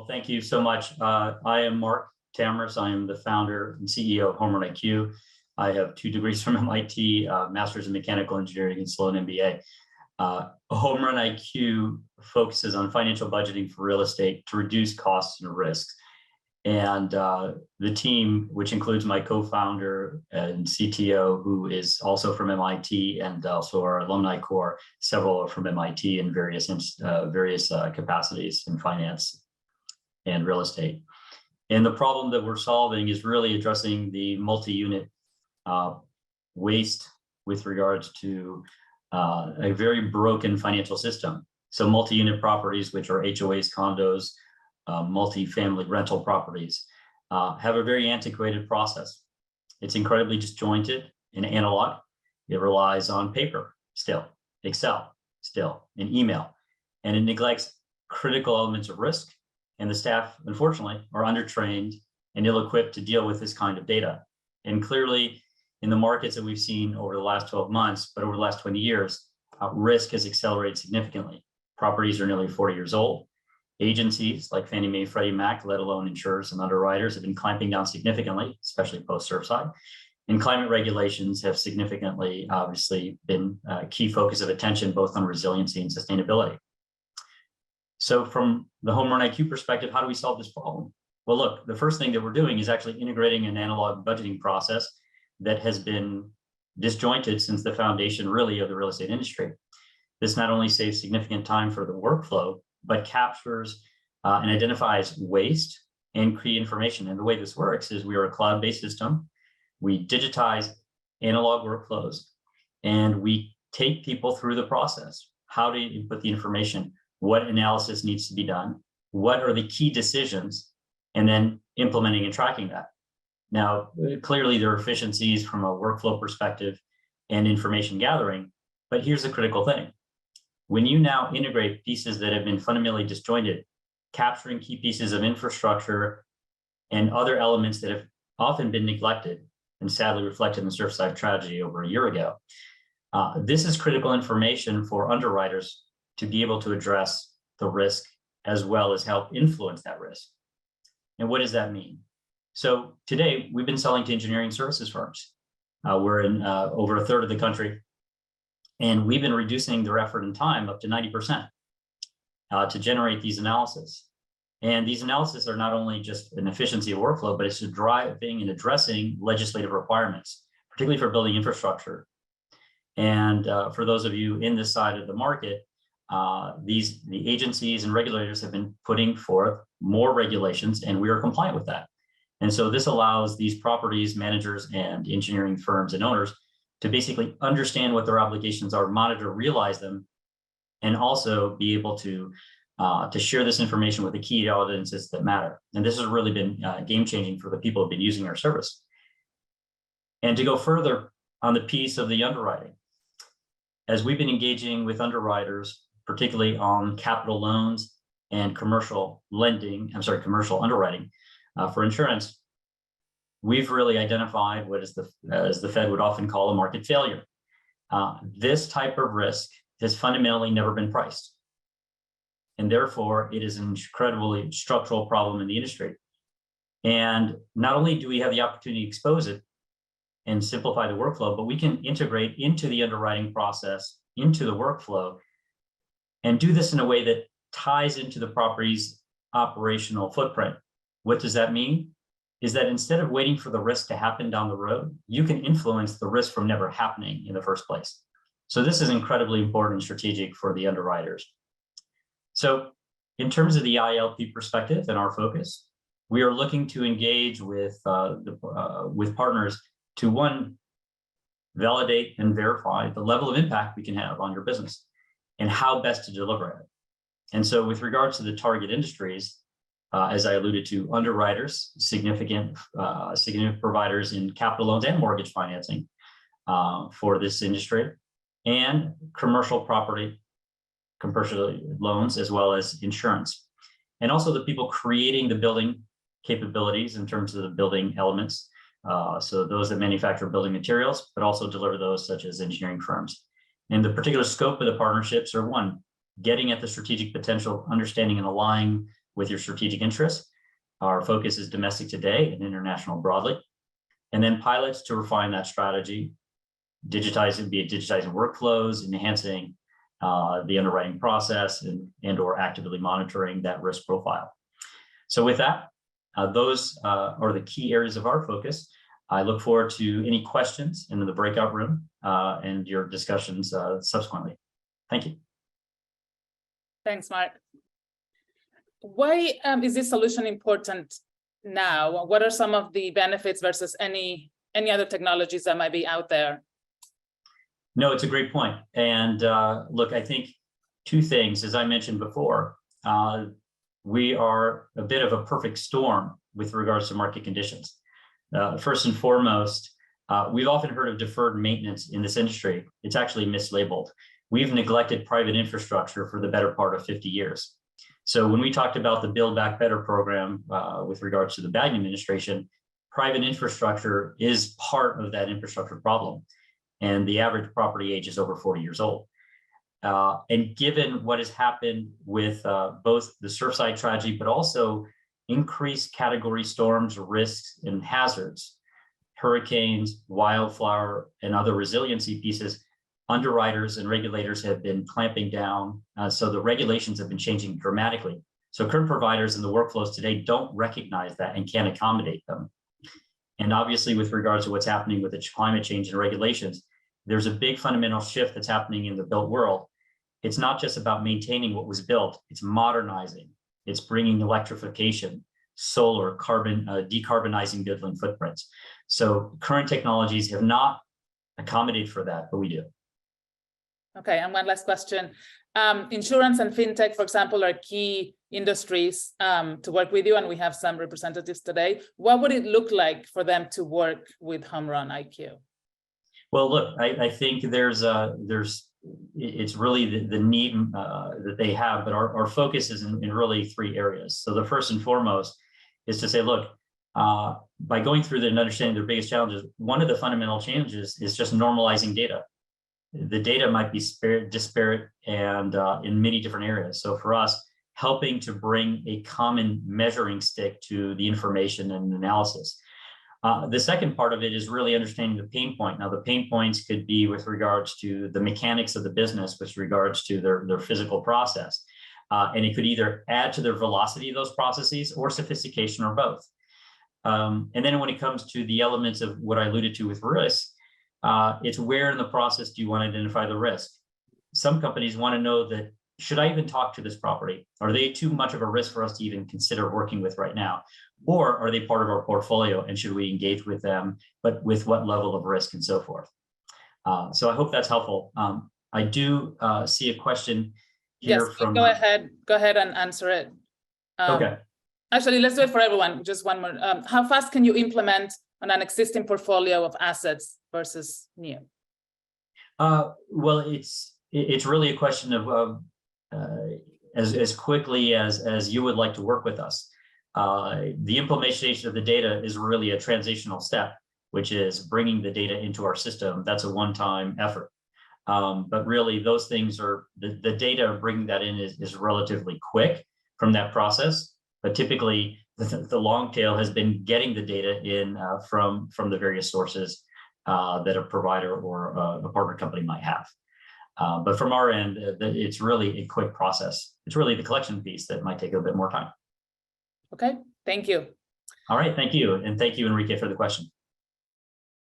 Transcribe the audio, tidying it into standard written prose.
thank you so much. I am Marc Tamres. I am the founder and CEO of HomeRun IQ. I have 2 degrees from MIT, Master's in Mechanical Engineering and Sloan MBA. HomeRun IQ focuses on financial budgeting for real estate to reduce costs and risks. And the team, which includes my co-founder and CTO, who is also from MIT, and also our alumni core, several are from MIT in various capacities in finance and real estate. And the problem that we're solving is really addressing the multi-unit waste with regards to a very broken financial system. So multi-unit properties, which are HOAs, condos, multi-family rental properties, have a very antiquated process. It's incredibly disjointed and analog. It relies on paper still, Excel still, and email, and it neglects critical elements of risk. And the staff, unfortunately, are undertrained and ill-equipped to deal with this kind of data. And clearly, in the markets that we've seen over the last 12 months, but over the last 20 years, risk has accelerated significantly. Properties are nearly 40 years old. Agencies like Fannie Mae, Freddie Mac, let alone insurers and underwriters, have been clamping down significantly, especially post-Surfside. And climate regulations have significantly, obviously, been a key focus of attention, both on resiliency and sustainability. So from the HomeRun IQ perspective, how do we solve this problem? Well, look, the first thing that we're doing is actually integrating an analog budgeting process that has been disjointed since the foundation, really, of the real estate industry. This not only saves significant time for the workflow, but captures and identifies waste and key information. And the way this works is we are a cloud-based system. We digitize analog workflows, and we take people through the process. How do you input the information? What analysis needs to be done? What are the key decisions? And then implementing and tracking that. Now, clearly there are efficiencies from a workflow perspective and information gathering, but here's the critical thing. When you now integrate pieces that have been fundamentally disjointed, capturing key pieces of infrastructure and other elements that have often been neglected and sadly reflected in the Surfside tragedy over a year ago, this is critical information for underwriters to be able to address the risk as well as help influence that risk. And what does that mean? So today we've been selling to engineering services firms. We're in over a third of the country, and we've been reducing their effort and time up to 90% to generate these analyses. And these analyses are not only just an efficiency of workflow, but it's driving and addressing legislative requirements, particularly for building infrastructure. And for those of you in this side of the market, the agencies and regulators have been putting forth more regulations, and we are compliant with that. And so this allows these properties managers and engineering firms and owners to basically understand what their obligations are, monitor, realize them, and also be able to share this information with the key audiences that matter. And this has really been game-changing for the people who have been using our service. And to go further on the piece of the underwriting, as we've been engaging with underwriters, particularly on capital loans and commercial underwriting for insurance, we've really identified what is as the Fed would often call a market failure. This type of risk has fundamentally never been priced. And therefore, it is an incredibly structural problem in the industry. And not only do we have the opportunity to expose it and simplify the workflow, but we can integrate into the underwriting process, into the workflow, and do this in a way that ties into the property's operational footprint. What does that mean? Is that instead of waiting for the risk to happen down the road, you can influence the risk from never happening in the first place. So this is incredibly important and strategic for the underwriters. So in terms of the ILP perspective and our focus, we are looking to engage with partners to, one, validate and verify the level of impact we can have on your business and how best to deliver it. And so with regards to the target industries, as I alluded to, underwriters, significant providers in capital loans and mortgage financing for this industry, and commercial loans, as well as insurance. And also the people creating the building capabilities in terms of the building elements. So those that manufacture building materials, but also deliver those, such as engineering firms. And the particular scope of the partnerships are, one, getting at the strategic potential, understanding and aligning with your strategic interests. Our focus is domestic today and international broadly. And then pilots to refine that strategy, digitizing, be it digitizing workflows, enhancing the underwriting process, and or actively monitoring that risk profile. So with that, those are the key areas of our focus. I look forward to any questions in the breakout room and your discussions subsequently. Thank you. Thanks, Marc. Why is this solution important now? What are some of the benefits versus any other technologies that might be out there? No, it's a great point. And look, I think two things, as I mentioned before, we are a bit of a perfect storm with regards to market conditions. First and foremost, we've often heard of deferred maintenance in this industry. It's actually mislabeled. We've neglected private infrastructure for the better part of 50 years. So when we talked about the Build Back Better program with regards to the Biden administration, private infrastructure is part of that infrastructure problem. And the average property age is over 40 years old. And given what has happened with both the Surfside tragedy, but also increased category storms, risks, and hazards, hurricanes, wildfire, and other resiliency pieces, underwriters and regulators have been clamping down. So the regulations have been changing dramatically. So current providers in the workflows today don't recognize that and can't accommodate them. And obviously, with regards to what's happening with the climate change and regulations, there's a big fundamental shift that's happening in the built world. It's not just about maintaining what was built, it's modernizing, it's bringing electrification, solar, carbon, decarbonizing building footprints. So current technologies have not accommodated for that, but we do. Okay, and one last question. Insurance and fintech, for example, are key industries to work with you, and we have some representatives today. What would it look like for them to work with HomeRun IQ? Well, look, I think it's really the need that they have, but our focus is in really three areas. So the first and foremost is to say, look, by going through and understanding their biggest challenges, one of the fundamental challenges is just normalizing data. The data might be disparate and in many different areas. So for us, helping to bring a common measuring stick to the information and analysis. The second part of it is really understanding the pain point. Now, the pain points could be with regards to the mechanics of the business, with regards to their physical process. And it could either add to their velocity of those processes or sophistication or both. And then when it comes to the elements of what I alluded to with risk, it's where in the process do you want to identify the risk? Some companies want to know that, should I even talk to this property? Are they too much of a risk for us to even consider working with right now? Or are they part of our portfolio and should we engage with them, but with what level of risk and so forth? So I hope that's helpful. I do see a question here from— Go ahead and answer it. Okay. Actually, let's do it for everyone. Just one more. How fast can you implement on an existing portfolio of assets versus new? Well, it's really a question of as quickly as you would like to work with us. The implementation of the data is really a transitional step, which is bringing the data into our system. That's a one-time effort. But really, those things are, the data, bringing that in is relatively quick from that process. But typically, the long tail has been getting the data in from the various sources that a provider or a partner company might have. But from our end, it's really a quick process. It's really the collection piece that might take a bit more time. Okay, thank you. All right, thank you. And thank you, Enrique, for the question.